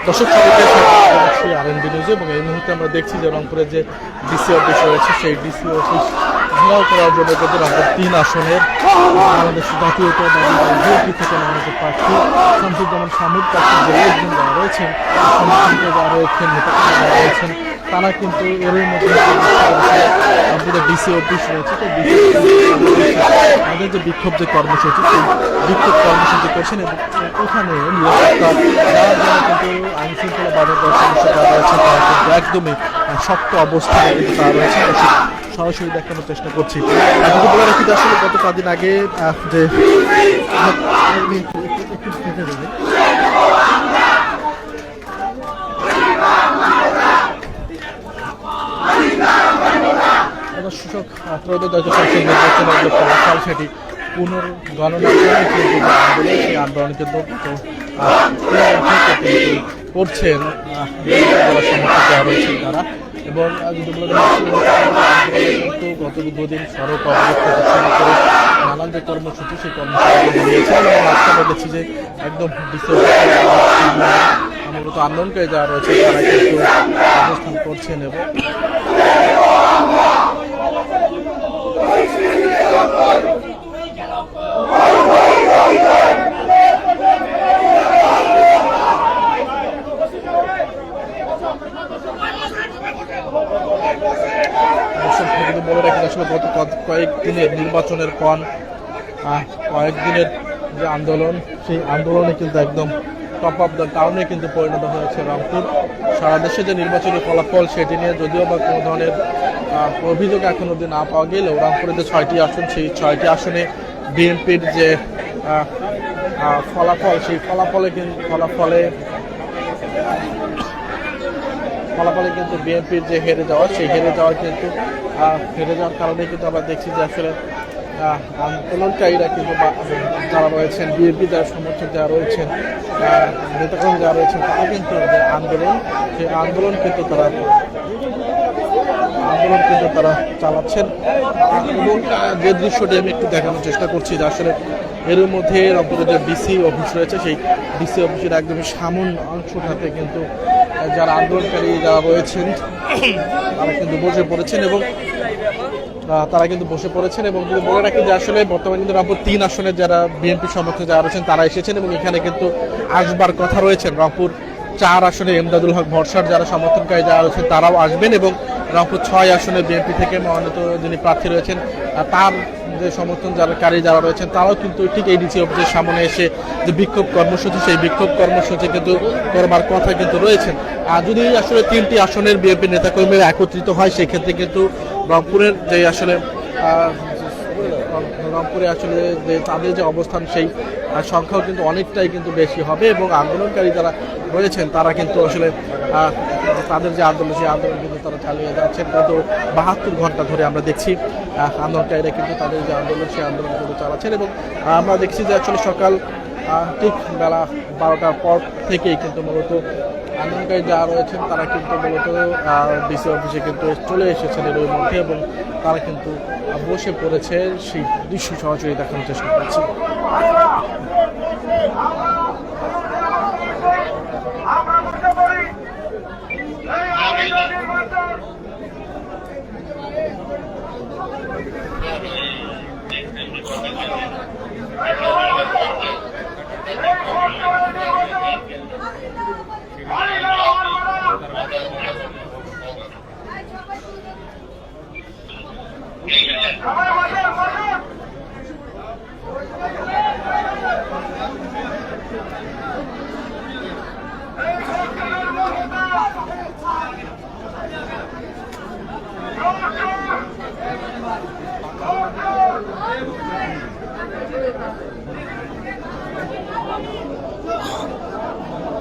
দর্শক সবাইকে স্বাগত আরএনবি নিউজে। এবং এই মুহূর্তে আমরা দেখছি যে রংপুরের যে ডিসি অফিস রয়েছে সেই ডিসি অফিস ঘেরাও করার জন্য কিন্তু রংপুর ৩ আসনের বাংলাদেশ জাতীয়তাবাদী বিএনপি থেকে মনোনীত প্রার্থী শামসুজ্জামান শামীম প্রার্থী যে লোকজন যারা রয়েছেন, সমর্থকরা যারা রয়েছেন, নেতাকর্মী যারা রয়েছেন, তারা কিন্তু এরই মধ্যে রংপুরের ডিসি অফিস রয়েছে, তো ডিসি আমাদের যে বিক্ষোভ যে কর্মসূচি সেই বিক্ষোভ কর্মসূচি করছেন এবং ওখানে নিরাপত্তা যারা যারা কিন্তু আইন শৃঙ্খলা বাধার সমস্যা যারা রয়েছে তারা কিন্তু একদমই শক্ত অবস্থায় কিন্তু তারা রয়েছে। সরাসরি দেখানোর চেষ্টা করছি। যদি বলে রাখি আসলে গত কদিন আগে যে সূচক ত্রয়োদশ সংসদ নির্বাচনের যে ফলাফল সেটি পুনর্গণনার জন্য কিন্তু সেই আন্দোলন কিন্তু করছেন সমর্থক যারা রয়েছেন তারা। এবং যদি বলে কিন্তু গত দীর্ঘদিন সড়ক অবরোধ থেকে শুরু করে নানান যে কর্মসূচি সেই কর্মসূচি নিয়েছে এবং আজকে আমরা দেখছি যে একদম মূলত আন্দোলনকারী যারা রয়েছে তারা কিন্তু অবস্থান করছেন। এবং বলে রাখি আসলে গত কয়েকদিনের নির্বাচনের পর কয়েকদিনের যে আন্দোলন সেই আন্দোলনে কিন্তু একদম টপ অফ দ্য টাউনে কিন্তু পরিণত হয়েছে রংপুর। সারা দেশে যে নির্বাচনী ফলাফল সেটি নিয়ে যদিও বা কোনো ধরনের অভিযোগ এখন অবধি না পাওয়া গেলেও রংপুরে যে 6টি আসন সেই 6টি আসনে বিএনপির যে ফলাফল সেই ফলাফলে কিন্তু বিএনপির যে হেরে যাওয়ার কারণে কিন্তু আমরা দেখছি যে আসলে আন্দোলনকারীরা কিন্তু যারা রয়েছেন বিএনপি যারা সমর্থক যারা রয়েছেন নেতাকর্মী যারা রয়েছেন তারা কিন্তু যে সেই আন্দোলন কিন্তু তারা চালাচ্ছেন। এবং যে দৃশ্যটি আমি একটু দেখানোর চেষ্টা করছি যে আসলে এর মধ্যে রংপুরের যে ডিসি অফিস রয়েছে সেই ডিসি অফিসের একদমই সামন অংশটাতে কিন্তু যারা আন্দোলনকারী যারা রয়েছেন তারা কিন্তু বসে পড়েছেন। এবং যদি বলে রাখি যে আসলে বর্তমানে কিন্তু রংপুর 3 আসনের যারা বিএনপি সমর্থক যারা রয়েছেন তারা এসেছেন এবং এখানে কিন্তু আসবার কথা রয়েছেন। রংপুর 4 আসনে এমদাদুল হক ভরসার যারা সমর্থনকারী যারা রয়েছেন তারাও আসবেন এবং রংপুর 6 আসনে বিএনপি থেকে মনোনীত যিনি প্রার্থী রয়েছেন তার যে সমর্থনকারী যারা রয়েছেন তারাও কিন্তু ঠিক এই ডিসি অফিসের সামনে এসে যে বিক্ষোভ কর্মসূচি সেই বিক্ষোভ কর্মসূচি কিন্তু করবার কথা কিন্তু রয়েছেন। আর যদি আসলে 3টি আসনের বিএনপি নেতাকর্মীরা একত্রিত হয় সেক্ষেত্রে কিন্তু রংপুরে আসলে যে তাদের যে অবস্থান সেই সংখ্যাও কিন্তু অনেকটাই কিন্তু বেশি হবে এবং আন্দোলনকারী যারা রয়েছেন তারা কিন্তু আসলে তাদের যে আন্দোলন সেই আন্দোলন কিন্তু তারা চালিয়ে যাচ্ছেন। গত 72 ঘন্টা ধরে আমরা দেখছি আন্দোলনকারীরা কিন্তু তাদের যে আন্দোলন সেই আন্দোলন কিন্তু চালাচ্ছেন। এবং আমরা দেখছি যে আসলে সকাল ঠিক বেলা 12টার পর থেকেই কিন্তু মূলত আন্দোলনকারী যারা রয়েছেন তারা কিন্তু মূলত ডিসি অফিসে কিন্তু চলে এসেছেন এর মধ্যে এবং তারা কিন্তু বসে পড়েছে। সেই দৃশ্য সরাসরি দেখানোর চেষ্টা করছি।